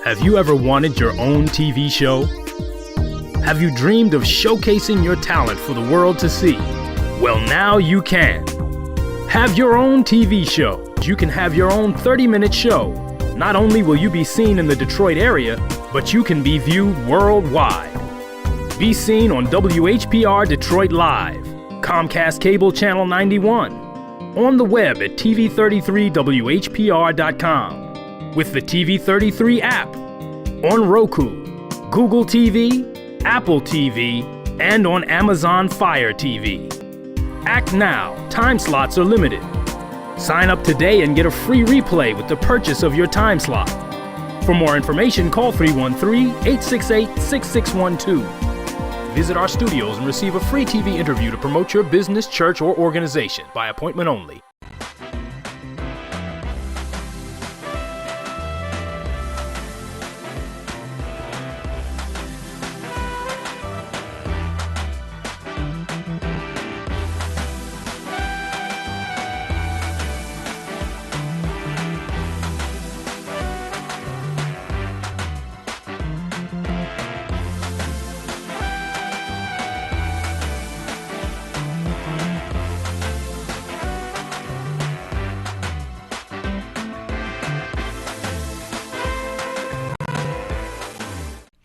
Have you ever wanted your own TV show? Have you dreamed of showcasing your talent for the world to see? Well, now you can. Have your own TV show. You can have your own 30-minute show. Not only will you be seen in the Detroit area, but you can be viewed worldwide. Be seen on WHPR Detroit Live, Comcast Cable Channel 91, on the web at TV33WHPR.com, with the TV33 app, on Roku, Google TV, Apple TV, and on Amazon Fire TV. Act now. Time slots are limited. Sign up today and get a free replay with the purchase of your time slot. For more information, call 313-868-6612. Visit our studios and receive a free TV interview to promote your business, church, or organization by appointment only.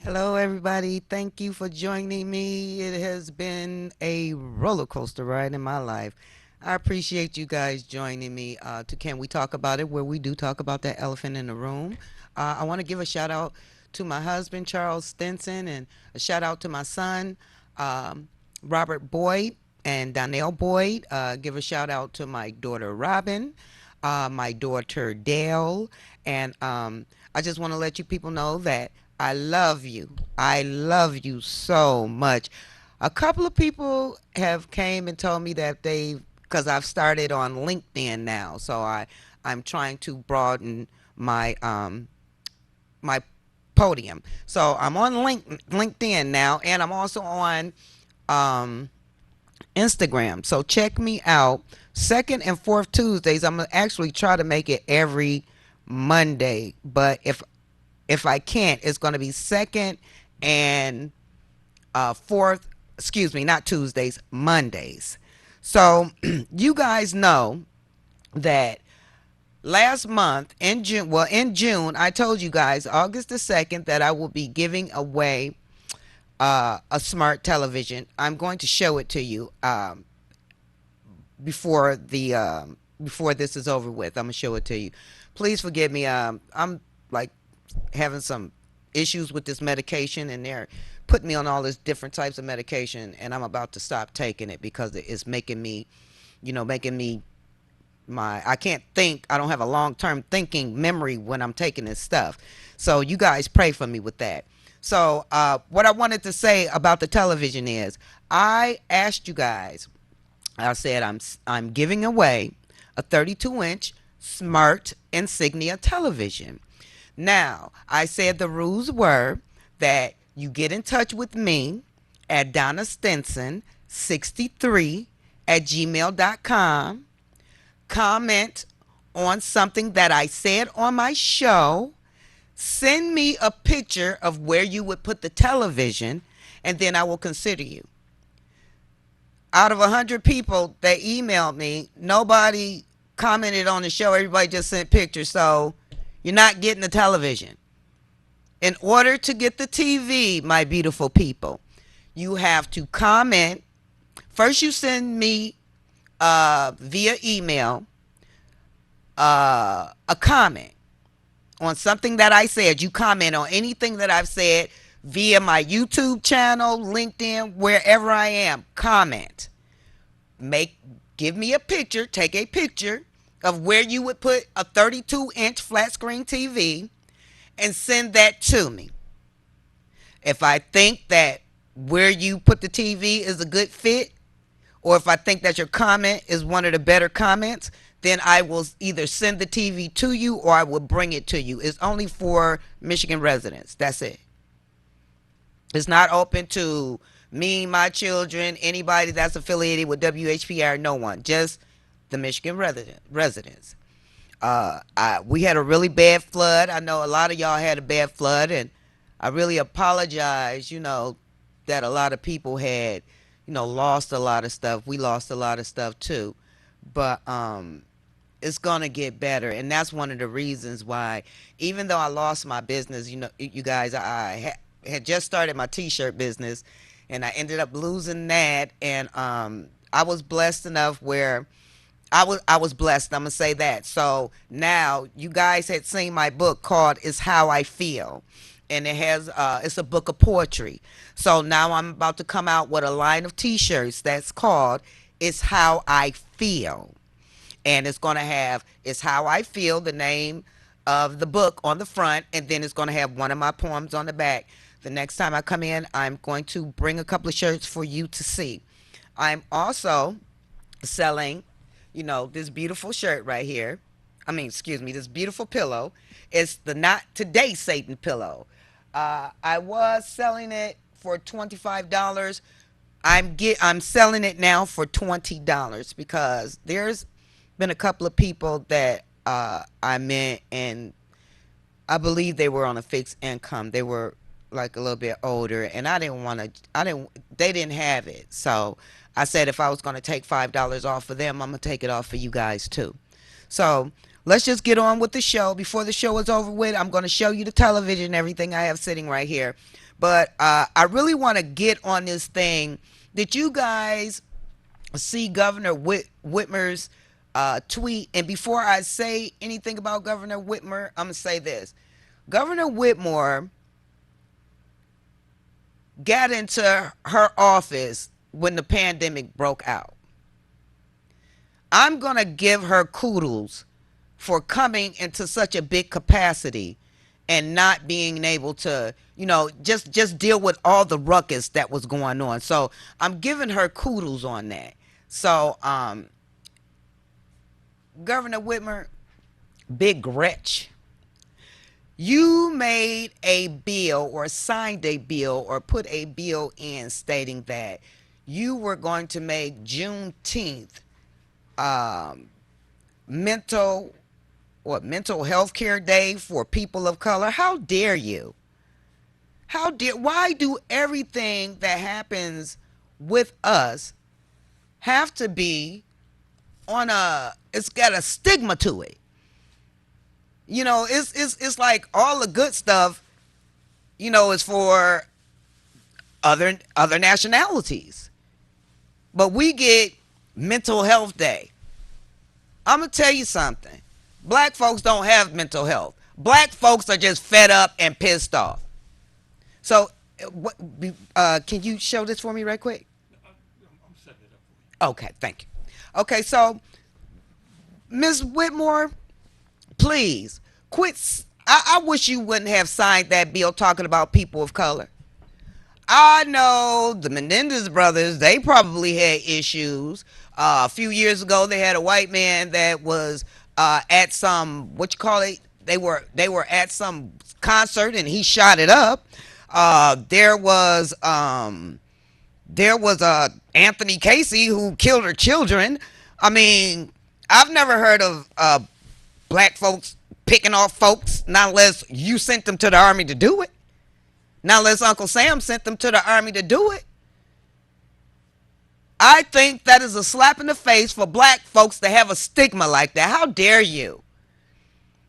Hello, everybody. Thank you for joining me. It has been a roller coaster ride in my life. I appreciate you guys joining me to Can We Talk About It, where we do talk about that elephant in the room. I want to give a shout out to my husband, Charles Stinson, and a shout out to my son, Robert Boyd and Donnell Boyd. Give a shout out to my daughter, Robin, my daughter, Dale. And I just want to let you people know that I love you. I love you so much. A couple of people have came and told me that because I've started on LinkedIn now, so I'm trying to broaden my my podium. So I'm on LinkedIn now, and I'm also on Instagram. So check me out. Second and fourth Tuesdays, I'm gonna actually try to make it every Monday, but if I can't, it's going to be second and fourth, excuse me, not Tuesdays, Mondays. So you guys know that last month in June, I told you guys August the 2nd that I will be giving away a smart television. I'm going to show it to you before this is over with. I'm going to show it to you. Please forgive me. I'm like having some issues with this medication, and they're putting me on all this different types of medication, and I'm about to stop taking it because it's making me I can't think. I don't have a long-term thinking memory when I'm taking this stuff. So you guys pray for me with that. So what I wanted to say about the television is I asked you guys, I said I'm giving away a 32-inch smart Insignia television. Now, I said the rules were that you get in touch with me at Donna Stinson 63 at gmail.com, comment on something that I said on my show, send me a picture of where you would put the television, and then I will consider you. Out of 100 people that emailed me, nobody commented on the show. Everybody just sent pictures. So you're not getting the television. In order to get the TV, my beautiful people, you have to comment. First, you send me via email a comment on something that I said. You comment on anything that I've said via my YouTube channel, LinkedIn, wherever I am. Comment. Give me a picture. Take a picture of where you would put a 32-inch flat screen TV and send that to me. If I think that where you put the TV is a good fit, or if I think that your comment is one of the better comments, then I will either send the TV to you or I will bring it to you. It's only for Michigan residents. That's it. It's not open to me, my children, anybody that's affiliated with WHPR, no one. Just the Michigan residents. We had a really bad flood. I know a lot of y'all had a bad flood, and I really apologize, that a lot of people had, lost a lot of stuff. We lost a lot of stuff too. But it's gonna get better, and that's one of the reasons why, even though I lost my business, you guys, had just started my t-shirt business, and I ended up losing that, and I was blessed enough where I was blessed. I'm gonna say that. So now you guys had seen my book called "It's How I Feel," and it's a book of poetry. So now I'm about to come out with a line of T-shirts that's called "It's How I Feel," and it's gonna have "It's How I Feel," the name of the book on the front, and then it's gonna have one of my poems on the back. The next time I come in, I'm going to bring a couple of shirts for you to see. I'm also selling, this beautiful shirt right here. I mean, excuse me, this beautiful pillow. It's the Not Today Satan pillow. I was selling it for $25. I'm selling it now for $20 because there's been a couple of people that I met, and I believe they were on a fixed income. They were like a little bit older, and I didn't want to. I didn't. They didn't have it, so I said if I was going to take $5 off for them, I'm gonna take it off for you guys too. So let's just get on with the show. Before the show is over with, I'm going to show you the television, everything I have sitting right here. But I really want to get on this thing. Did you guys see Governor Whitmer's tweet? And before I say anything about Governor Whitmer, I'm gonna say this: Governor Whitmer got into her office when the pandemic broke out. I'm going to give her kudos for coming into such a big capacity and not being able to, just deal with all the ruckus that was going on. So I'm giving her kudos on that. So, Governor Whitmer, Big Gretch, you made a bill or signed a bill or put a bill in stating that you were going to make Juneteenth mental health care day for people of color. How dare you? Why do everything that happens with us have to be it's got a stigma to it? It's like all the good stuff, is for other nationalities. But we get mental health day. I'm going to tell you something. Black folks don't have mental health. Black folks are just fed up and pissed off. So, can you show this for me right quick? I'm setting it up for you. Okay, thank you. Okay, so, Ms. Whitmore, please quit. I wish you wouldn't have signed that bill talking about people of color. I know the Menendez brothers, they probably had issues. A few years ago, they had a white man that was at some, they were at some concert and he shot it up. There was Anthony Casey who killed her children. I mean, I've never heard of black folks picking off folks, not unless you sent them to the army to do it. Not unless Uncle Sam sent them to the army to do it. I think that is a slap in the face for black folks to have a stigma like that. How dare you?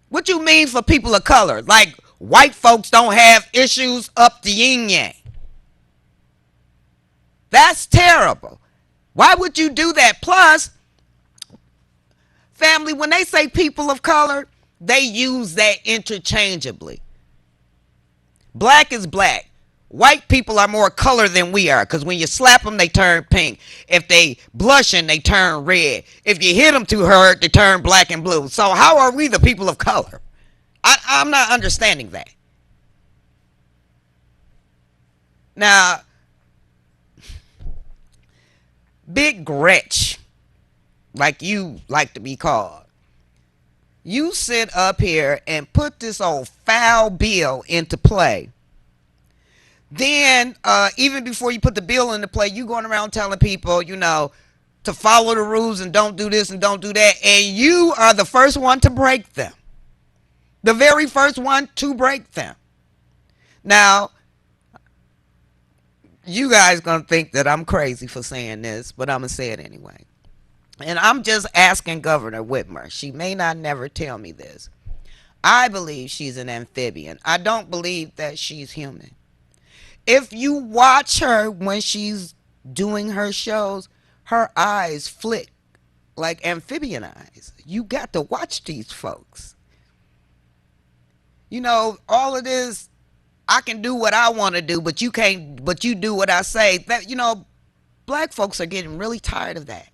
What you mean for people of color? Like white folks don't have issues up the yin yang. That's terrible. Why would you do that? Plus, family, when they say people of color, they use that interchangeably. Black is black. White people are more color than we are, because when you slap them, they turn pink. If they blushing, they turn red. If you hit them too hard, they turn black and blue. So how are we the people of color? I'm not understanding that. Now, Big Gretch, like you like to be called, you sit up here and put this old foul bill into play. Then, even before you put the bill into play, you going around telling people, to follow the rules and don't do this and don't do that, and you are the first one to break them. The very first one to break them. Now, you guys gonna think that I'm crazy for saying this, but I'm gonna say it anyway. And I'm just asking Governor Whitmer. She may not never tell me this. I believe she's an amphibian. I don't believe that she's human. If you watch her when she's doing her shows, her eyes flick like amphibian eyes. You got to watch these folks. You know, all of this, I can do what I want to do, but you can't, but you do what I say. That, you know, black folks are getting really tired of that.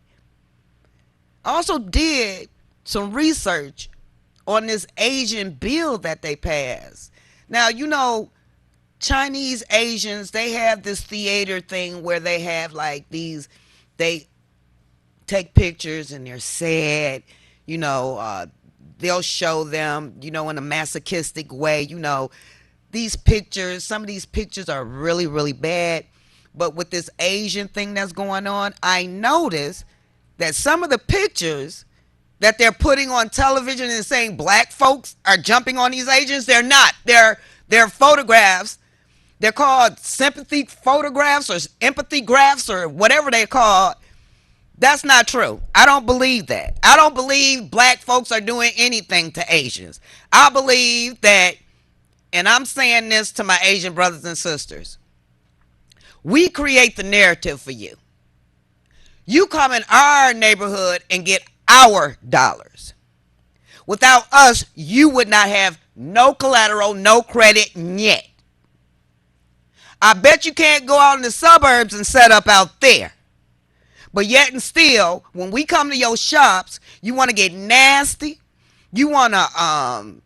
I also did some research on this Asian bill that they passed. Now, you know, Chinese Asians, they have this theater thing where they have like these, they take pictures and they're sad, you know, they'll show them, you know, in a masochistic way, you know, these pictures, some of these pictures are really, really bad. But with this Asian thing that's going on, I noticed that some of the pictures that they're putting on television and saying black folks are jumping on these Asians, they're not. They're photographs. They're called sympathy photographs or empathy graphs or whatever they're called. That's not true. I don't believe that. I don't believe black folks are doing anything to Asians. I believe that, and I'm saying this to my Asian brothers and sisters, we create the narrative for you. You come in our neighborhood and get our dollars. Without us, you would not have no collateral, no credit yet. I bet you can't go out in the suburbs and set up out there. But yet and still, when we come to your shops, you want to get nasty. You want to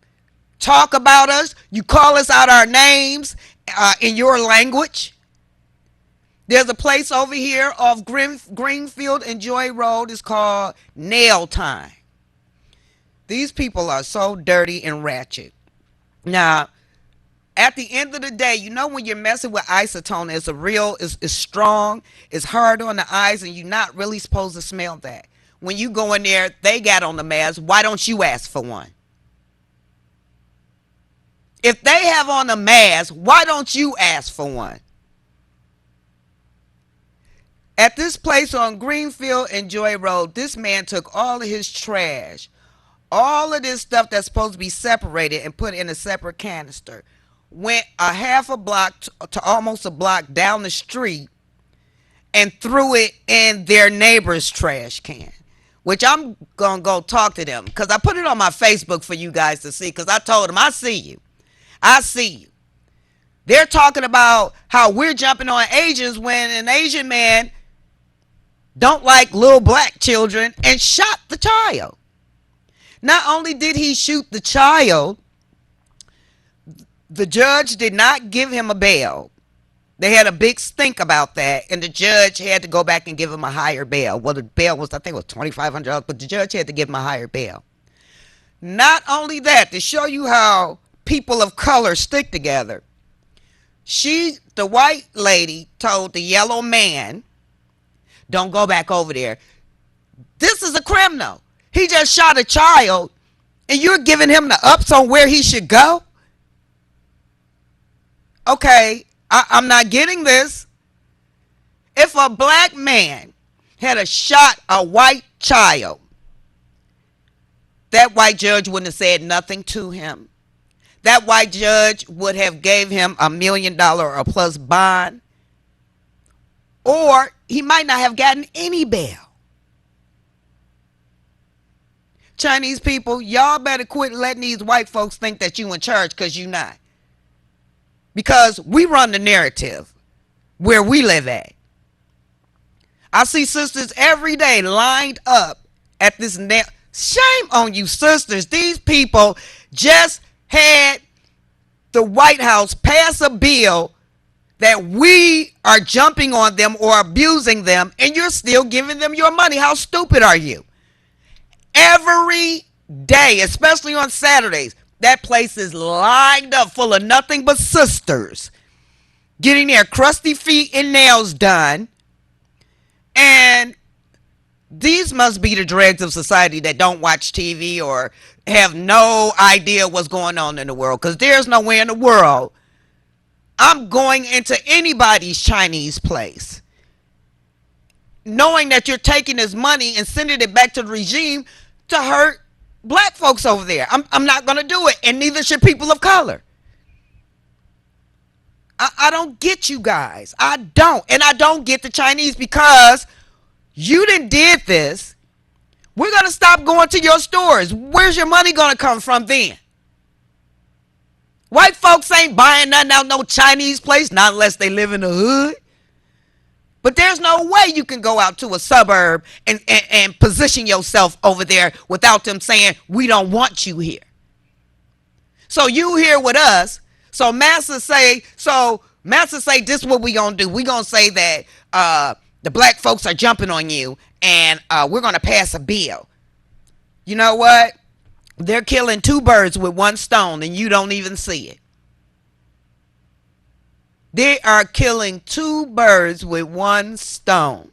talk about us. You call us out our names in your language. There's a place over here off Greenfield and Joy Road. It's called Nail Time. These people are so dirty and ratchet. Now, at the end of the day, you know when you're messing with isotone, it's strong, it's hard on the eyes, and you're not really supposed to smell that. When you go in there, they got on the mask. Why don't you ask for one? If they have on a mask, why don't you ask for one? At this place on Greenfield and Joy Road, this man took all of his trash, all of this stuff that's supposed to be separated and put in a separate canister, went a half a block to almost a block down the street and threw it in their neighbor's trash can, which I'm going to go talk to them because I put it on my Facebook for you guys to see because I told them, I see you. I see you. They're talking about how we're jumping on Asians when an Asian man don't like little black children and shot the child. Not only did he shoot the child, the judge did not give him a bail. They had a big stink about that, and the judge had to go back and give him a higher bail. Well, the bail was, I think it was $2,500, but the judge had to give him a higher bail. Not only that, to show you how people of color stick together, the white lady told the yellow man, don't go back over there. This is a criminal. He just shot a child, and you're giving him the ups on where he should go? Okay, I'm not getting this. If a black man had shot a white child, that white judge wouldn't have said nothing to him. That white judge would have gave him $1 million or plus bond, or he might not have gotten any bail. Chinese people, y'all better quit letting these white folks think that you in charge, because you not. Because we run the narrative where we live at. I see sisters every day lined up at this. Shame on you, sisters. These people just had the White House pass a bill that we are jumping on them or abusing them, and you're still giving them your money. How stupid are you? Every day, especially on Saturdays, that place is lined up full of nothing but sisters getting their crusty feet and nails done. And These must be the dregs of society that don't watch TV or have no idea what's going on in the world. Because there's nowhere in the world I'm going into anybody's Chinese place knowing that you're taking this money and sending it back to the regime to hurt black folks over there. I'm not going to do it, and neither should people of color. I don't get you guys. I don't. And I don't get the Chinese, because you done did this. We're going to stop going to your stores. Where's your money going to come from then? White folks ain't buying nothing out no Chinese place, not unless they live in the hood. But there's no way you can go out to a suburb and position yourself over there without them saying, we don't want you here. So you here with us. So Master say, this is what we gonna do. We gonna say that the black folks are jumping on you, and we're gonna pass a bill. You know what? They're killing two birds with one stone, and you don't even see it. They are killing two birds with one stone,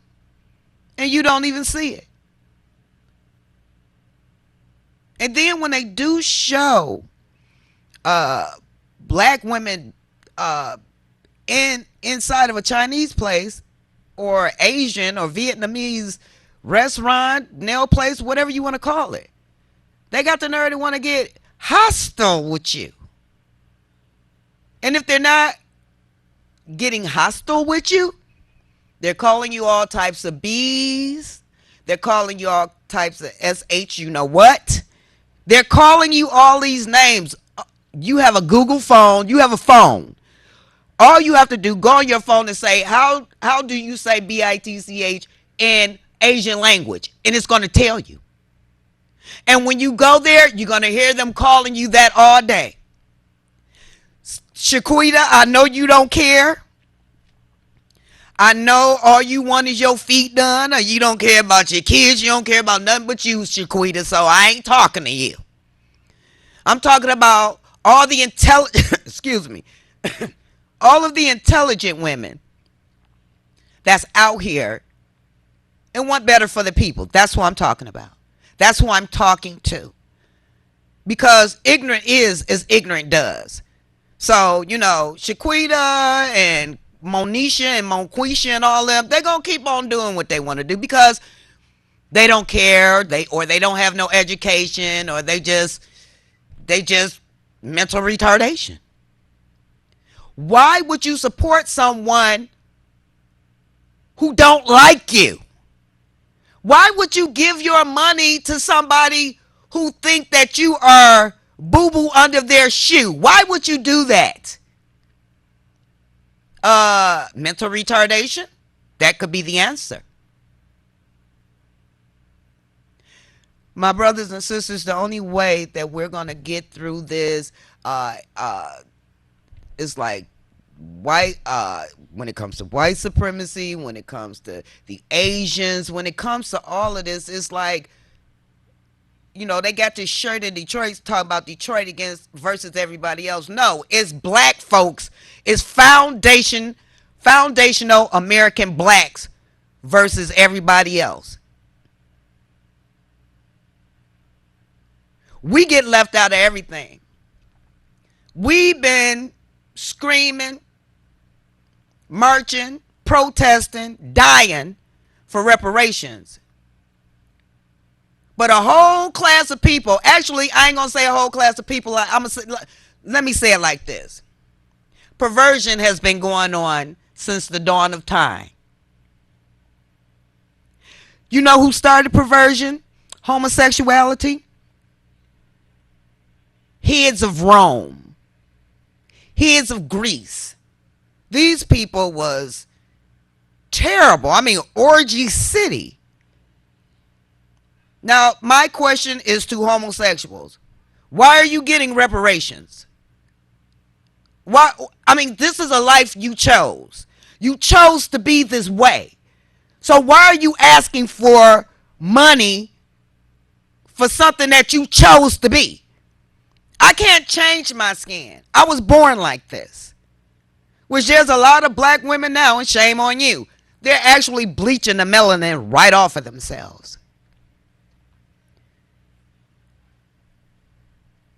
and you don't even see it. And then when they do show black women inside of a Chinese place or Asian or Vietnamese restaurant, nail place, whatever you want to call it, they got the nerve to want to get hostile with you. And if they're not getting hostile with you, they're calling you all types of B's. They're calling you all types of SH, you know what? They're calling you all these names. You have a Google phone. You have a phone. All you have to do, go on your phone and say, how do you say BITCH in Asian language? And it's going to tell you. And when you go there, you're going to hear them calling you that all day. Shaquita, I know you don't care. I know all you want is your feet done, or you don't care about your kids. You don't care about nothing but you, Shaquita, so I ain't talking to you. I'm talking about all the excuse me, all of the intelligent women that's out here and want better for the people. That's what I'm talking about. That's who I'm talking to. Because ignorant is as ignorant does. So, you know, Shaquita and Monisha and Monquisha and all them, they're going to keep on doing what they want to do because they don't care, they don't have no education, or they just mental retardation. Why would you support someone who don't like you? Why would you give your money to somebody who think that you are boo-boo under their shoe? Why would you do that? Mental retardation? That could be the answer. My brothers and sisters, the only way that we're going to get through this is like white, when it comes to white supremacy, when it comes to the Asians, when it comes to all of this, it's like, you know, they got this shirt in Detroit talking about Detroit against versus everybody else. No, it's black folks. It's foundational American blacks versus everybody else. We get left out of everything. We've been screaming, marching, protesting, dying for reparations. But a whole class of people, actually, I ain't going to say a whole class of people. Let me say it like this. Perversion has been going on since the dawn of time. You know who started perversion? Homosexuality? Heads of Rome. Heads of Greece. These people was terrible. I mean, orgy city. Now, my question is to homosexuals. Why are you getting reparations? Why? I mean, this is a life you chose. You chose to be this way. So why are you asking for money for something that you chose to be? I can't change my skin. I was born like this. Which there's a lot of black women now, and shame on you. They're actually bleaching the melanin right off of themselves.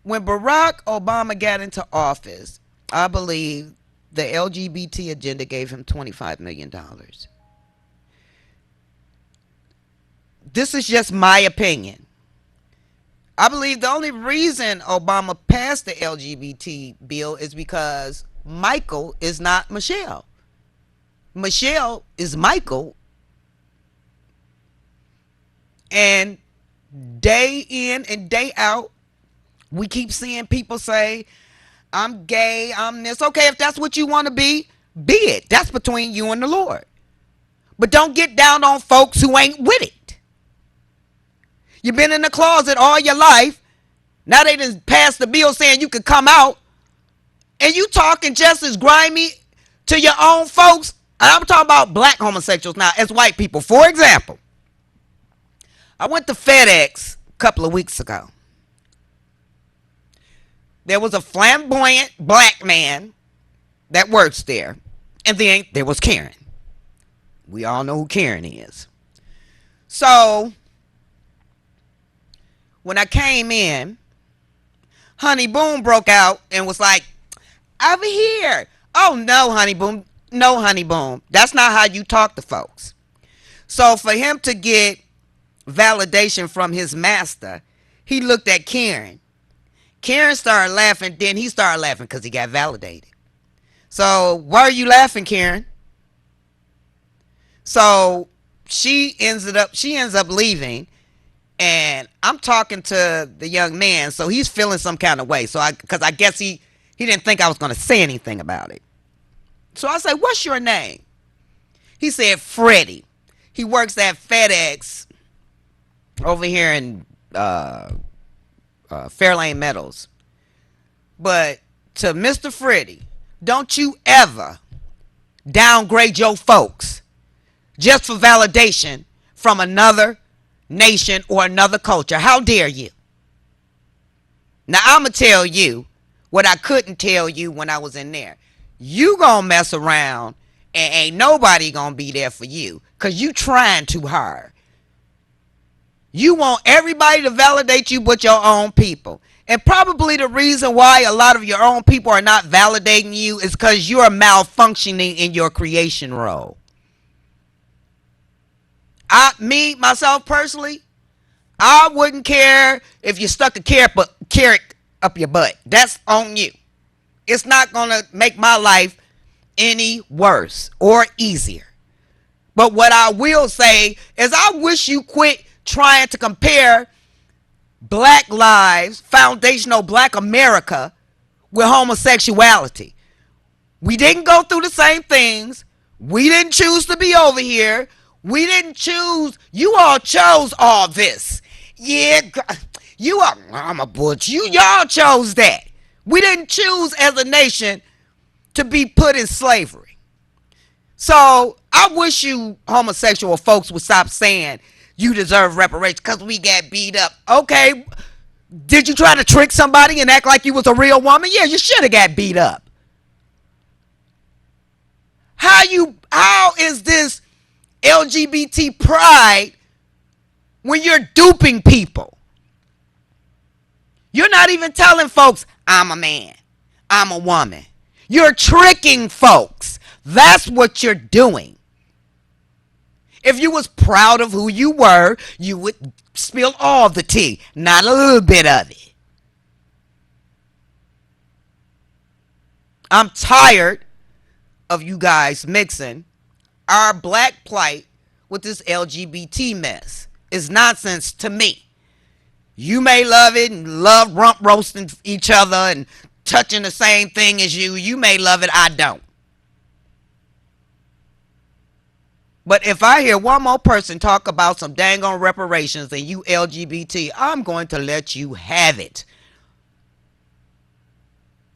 When Barack Obama got into office, I believe the LGBT agenda gave him $25 million. This is just my opinion. I believe the only reason Obama passed the LGBT bill is because Michael is not Michelle. Michelle is Michael. And day in and day out, we keep seeing people say, I'm gay, I'm this. Okay, if that's what you want to be it. That's between you and the Lord. But don't get down on folks who ain't with it. You've been in the closet all your life. Now they just passed the bill saying you could come out. And you talking just as grimy to your own folks. And I'm talking about black homosexuals now as white people. For example, I went to FedEx a couple of weeks ago. There was a flamboyant black man that works there. And then there was Karen. We all know who Karen is. So, when I came in, Honey Boom broke out and was like, over here. Oh, no, Honey Boom. No, Honey Boom. That's not how you talk to folks. So, for him to get validation from his master, he looked at Karen. Karen started laughing, then he started laughing because he got validated. So, why are you laughing, Karen? So, she ends up leaving, and I'm talking to the young man, so he's feeling some kind of way. So, because I guess he didn't think I was going to say anything about it. So I said, what's your name? He said, Freddie. He works at FedEx over here in Fairlane Meadows. But to Mr. Freddie, don't you ever downgrade your folks just for validation from another nation or another culture. How dare you? Now, I'm going to tell you what I couldn't tell you when I was in there. You going to mess around and ain't nobody going to be there for you because you trying too hard. You want everybody to validate you but your own people. And probably the reason why a lot of your own people are not validating you is because you are malfunctioning in your creation role. Myself personally, I wouldn't care if you stuck a carrot up your butt. That's on you. It's not going to make my life any worse or easier. But what I will say is I wish you quit trying to compare Black lives, foundational Black America, with homosexuality. We didn't go through the same things. We didn't choose to be over here. We didn't choose. You all chose all this. Yeah, I'm a butch. Y'all chose that. We didn't choose as a nation to be put in slavery. So I wish you homosexual folks would stop saying you deserve reparations because we got beat up. Okay, did you try to trick somebody and act like you was a real woman? Yeah, you should have got beat up. How is this LGBT pride when you're duping people? You're not even telling folks, I'm a man, I'm a woman. You're tricking folks. That's what you're doing. If you was proud of who you were, you would spill all the tea, not a little bit of it. I'm tired of you guys mixing our black plight with this LGBT mess. It's nonsense to me. You may love it and love rump roasting each other and touching the same thing as you. You may love it. I don't. But if I hear one more person talk about some dang on reparations and you LGBT, I'm going to let you have it.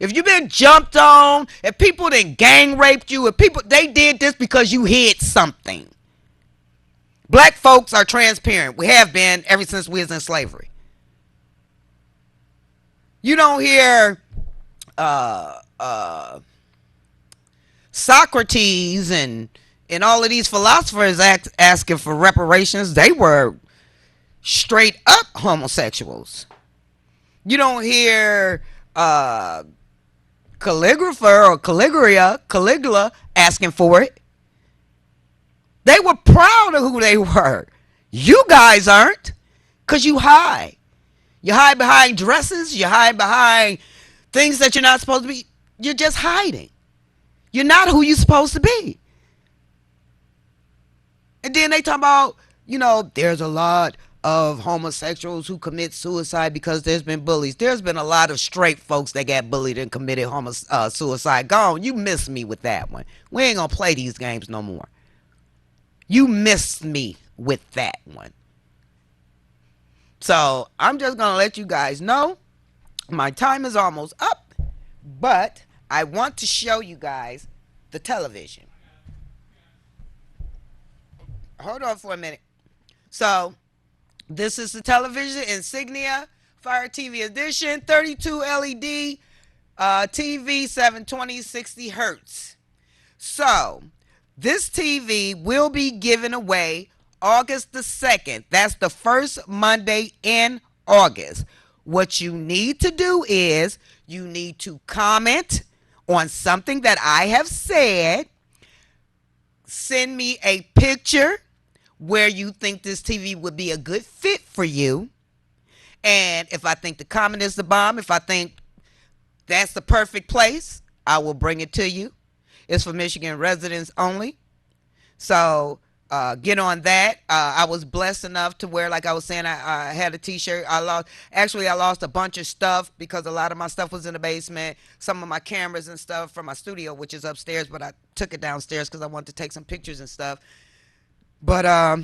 If you've been jumped on, if people didn't gang raped you, if people, they did this because you hid something. Black folks are transparent. We have been ever since we was in slavery. You don't hear Socrates and And all of these philosophers asking for reparations, they were straight up homosexuals. You don't hear calligrapher or Caligula asking for it. They were proud of who they were. You guys aren't, because you hide. You hide behind dresses. You hide behind things that you're not supposed to be. You're just hiding. You're not who you're supposed to be. And then they talk about, there's a lot of homosexuals who commit suicide because there's been bullies. There's been a lot of straight folks that got bullied and committed suicide. Gone. You missed me with that one. We ain't going to play these games no more. You missed me with that one. So I'm just going to let you guys know my time is almost up, but I want to show you guys the television. Hold on for a minute. So this is the television Insignia Fire TV Edition 32 LED TV 720 60 hertz. So this TV will be given away August the 2nd. That's the first Monday in August. What you need to do is you need to comment on something that I have said. Send me a picture where you think this TV would be a good fit for you. And if I think the comment is the bomb, if I think that's the perfect place, I will bring it to you. It's for Michigan residents only. So get on that. I was blessed enough to where, like I was saying, I had a t-shirt. I lost a bunch of stuff because a lot of my stuff was in the basement. Some of my cameras and stuff from my studio, which is upstairs, but I took it downstairs because I wanted to take some pictures and stuff. But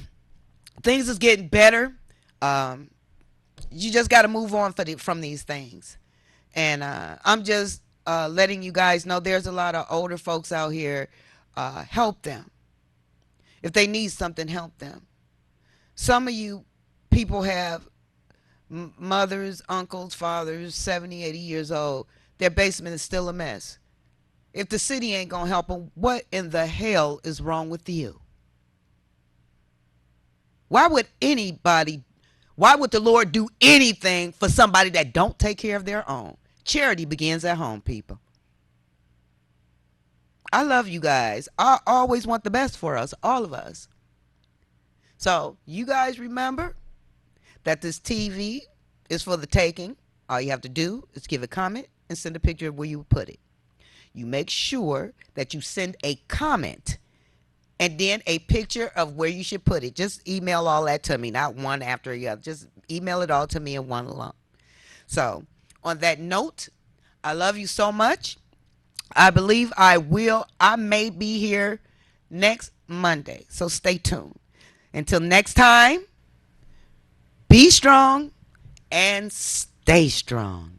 things is getting better. You just got to move on from these things. And I'm just letting you guys know there's a lot of older folks out here. Help them. If they need something, help them. Some of you people have mothers, uncles, fathers, 70, 80 years old. Their basement is still a mess. If the city ain't going to help them, what in the hell is wrong with you? Why would the Lord do anything for somebody that don't take care of their own? Charity begins at home, people. I love you guys. I always want the best for us, all of us. So you guys remember that this TV is for the taking. All you have to do is give a comment and send a picture of where you put it. You make sure that you send a comment and then a picture of where you should put it. Just email all that to me, not one after the other. Just email it all to me in one lump. So on that note, I love you so much. I believe I may be here next Monday. So stay tuned. Until next time, be strong and stay strong.